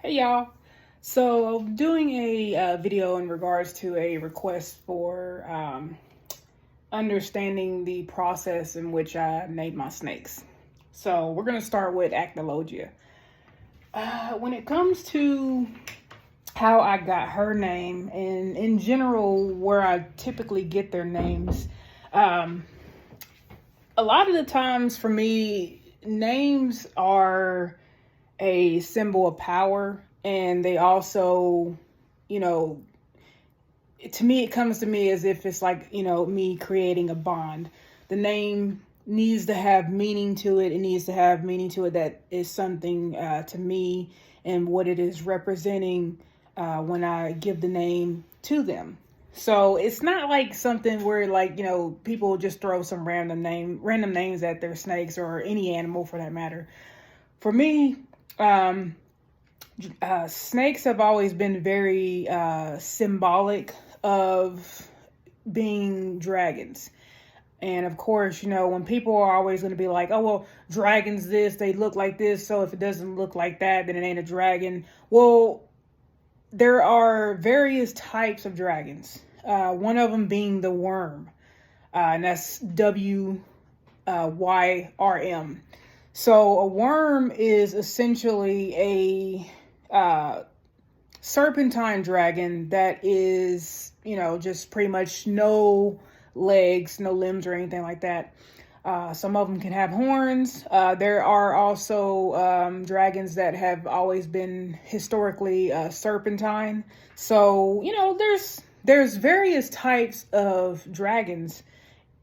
Hey y'all. So doing a video in regards to a request for understanding the process in which I made my snakes. So we're going to start with Acnologia. When it comes to how I got her name and in general where I typically get their names, um, a lot of the times for me, names are a symbol of power, and they also, you know, to me, it comes to me as if it's like, me creating a bond. The name needs to have meaning to it. It needs to have meaning to it that is something to me and what it is representing when I give the name to them. So it's not like something where like, people just throw some random names at their snakes or any animal for that matter. For me, um, snakes have always been very symbolic of being dragons. And of course, when people are always going to be like, oh, well, dragons this, they look like this. So if it doesn't look like that, then it ain't a dragon. Well, there are various types of dragons. One of them being the worm, and that's WYRM. So a worm is essentially a serpentine dragon that is, just pretty much no legs, no limbs or anything like that. Some of them can have horns. There are also dragons that have always been historically serpentine. So, there's various types of dragons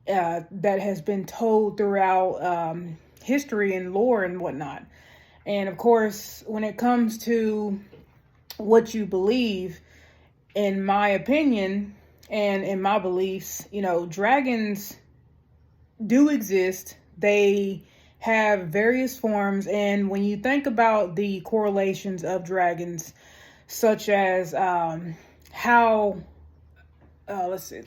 that has been told throughout history and lore and whatnot. And of course, when it comes to what you believe, in my opinion and in my beliefs, dragons do exist. They have various forms. And when you think about the correlations of dragons, such as how, let's see,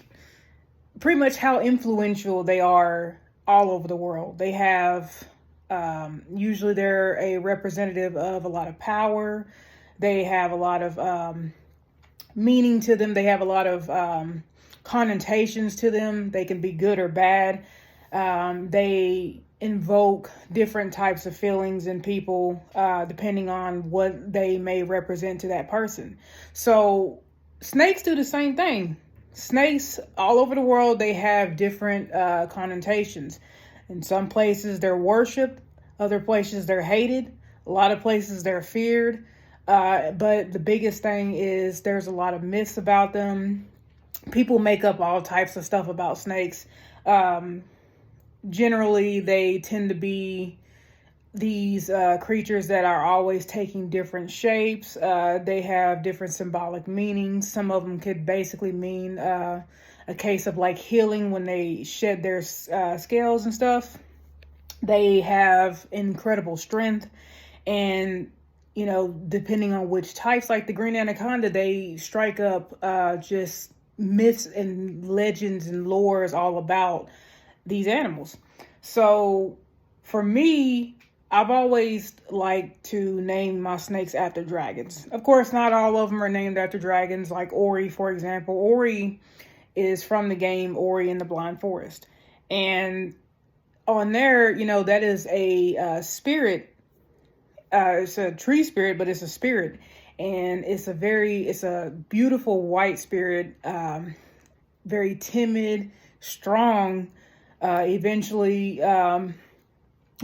pretty much how influential they are all over the world. They have, usually they're a representative of a lot of power. They have a lot of meaning to them. They have a lot of connotations to them. They can be good or bad. They invoke different types of feelings in people depending on what they may represent to that person. So snakes do the same thing. Snakes all over the world, they have different connotations. In some places they're worshipped, other places they're hated, a lot of places they're feared. But the biggest thing is there's a lot of myths about them. People make up all types of stuff about snakes. Generally, they tend to be these creatures that are always taking different shapes. They have different symbolic meanings. Some of them could basically mean a case of like healing when they shed their scales and stuff. They have incredible strength, and depending on which types, like the green anaconda, they strike up just myths and legends and lores all about these animals. So for me, I've always liked to name my snakes after dragons. Of course, not all of them are named after dragons, like Ori, for example. Ori is from the game Ori and the Blind Forest. And on there, that is a spirit. It's a tree spirit, but it's a spirit. And it's a beautiful white spirit, very timid, strong, eventually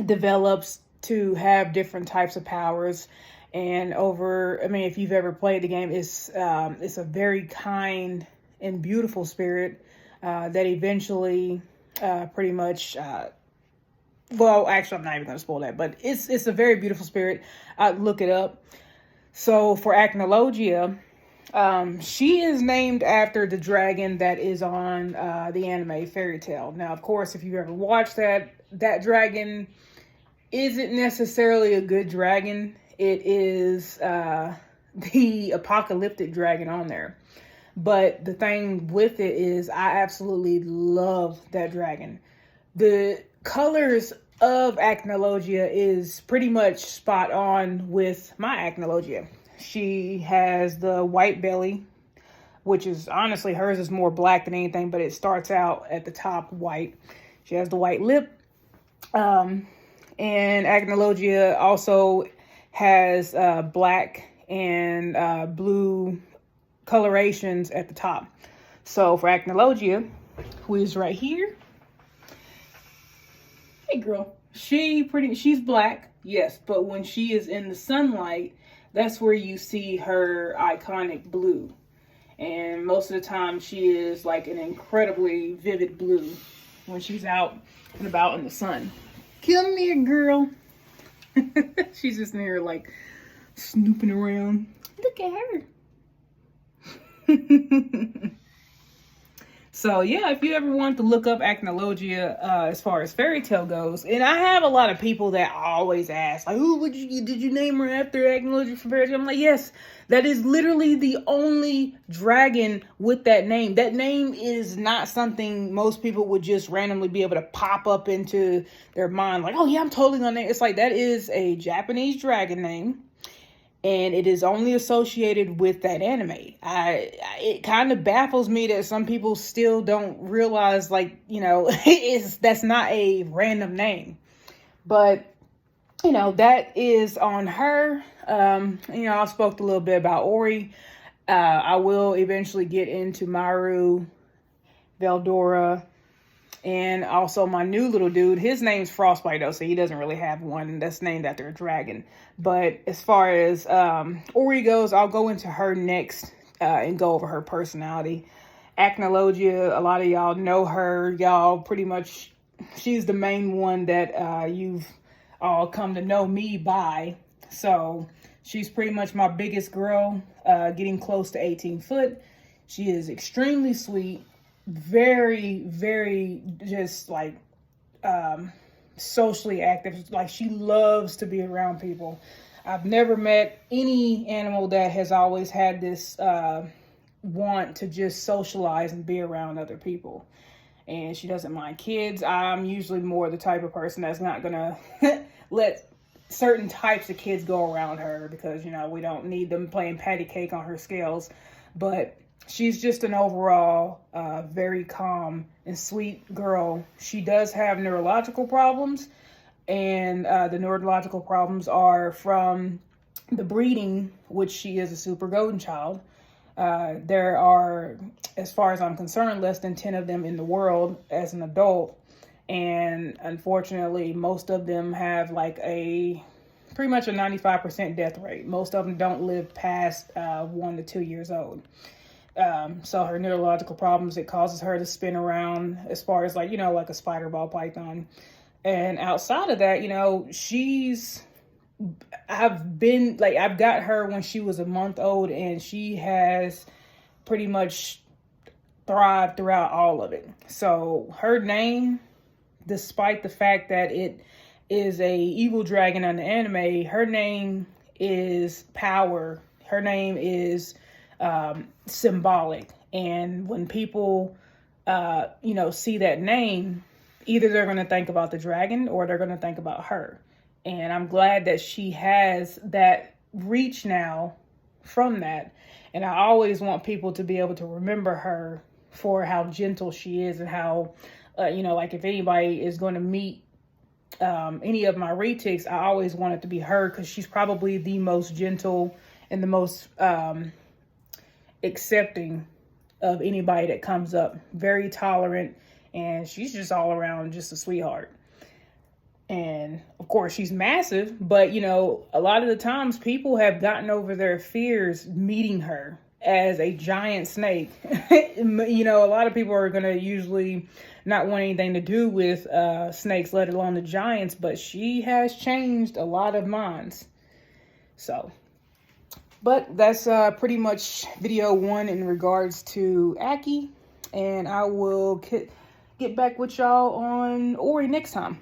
develops to have different types of powers. And if you've ever played the game, it's a very kind and beautiful spirit that eventually pretty much well, actually, I'm not even going to spoil that, but it's a very beautiful spirit. I'd look it up. So for Acnologia, she is named after the dragon that is on the anime Fairy Tail. Now, of course, if you've ever watched that dragon isn't necessarily a good dragon. It is the apocalyptic dragon on there. But the thing with it is I absolutely love that dragon. The colors of Acnologia is pretty much spot on with my Acnologia. She has the white belly, which is honestly, hers is more black than anything, but it starts out at the top white. She has the white lip. And Acnologia also has black and blue colorations at the top. So for Acnologia, who is right here, hey girl, she's black, yes, but when she is in the sunlight, that's where you see her iconic blue. And most of the time she is like an incredibly vivid blue when she's out and about in the sun. Come here, girl. She's just in here like snooping around. Look at her. So yeah, if you ever want to look up Acnologia as far as fairy tale goes, and I have a lot of people that always ask, like, "Who did you name her after Acnologia from fairy tale?" I'm like, yes, that is literally the only dragon with that name. That name is not something most people would just randomly be able to pop up into their mind, like, "Oh yeah, I'm totally gonna name." It's like, that is a Japanese dragon name. And it is only associated with that anime. It kind of baffles me that some people still don't realize, like, you know, that's not a random name. But, you know, that is on her. You know, I spoke a little bit about Ori. I will eventually get into Maru, Veldora, and also my new little dude. His name's Frostbite, though, so he doesn't really have one that's named after a dragon. But as far as Ori goes, I'll go into her next and go over her personality. Acnologia, a lot of y'all know her. Y'all pretty much, she's the main one that you've all come to know me by. So she's pretty much my biggest girl, getting close to 18 foot. She is extremely sweet. Very, very just like socially active. Like, she loves to be around people. I've never met any animal that has always had this want to just socialize and be around other people. And she doesn't mind kids. I'm usually more the type of person that's not gonna let certain types of kids go around her, because, you know, we don't need them playing patty cake on her scales. But she's just an overall very calm and sweet girl. She does have neurological problems, and the neurological problems are from the breeding, which she is a super golden child. There are, as far as I'm concerned, less than 10 of them in the world as an adult. And unfortunately, most of them have like pretty much a 95% death rate. Most of them don't live past 1 to 2 years old. So her neurological problems, it causes her to spin around as far as, like, you know, like a spider ball python. And outside of that, you know, I've got her when she was a month old, and she has pretty much thrived throughout all of it. So her name, despite the fact that it is a evil dragon on the anime, her name is power. Her name is symbolic. And when people you know, see that name, either they're going to think about the dragon or they're going to think about her. And I'm glad that she has that reach now from that. And I always want people to be able to remember her for how gentle she is, and how you know, like, if anybody is going to meet any of my retics, I always want it to be her, because she's probably the most gentle and the most accepting of anybody that comes up. Very tolerant, and she's just all around just a sweetheart. And of course, she's massive, but, you know, a lot of the times people have gotten over their fears meeting her as a giant snake. You know, a lot of people are going to usually not want anything to do with snakes, let alone the giants, but she has changed a lot of minds. So, but that's pretty much video 1 in regards to Aki, and I will get back with y'all on Ori next time.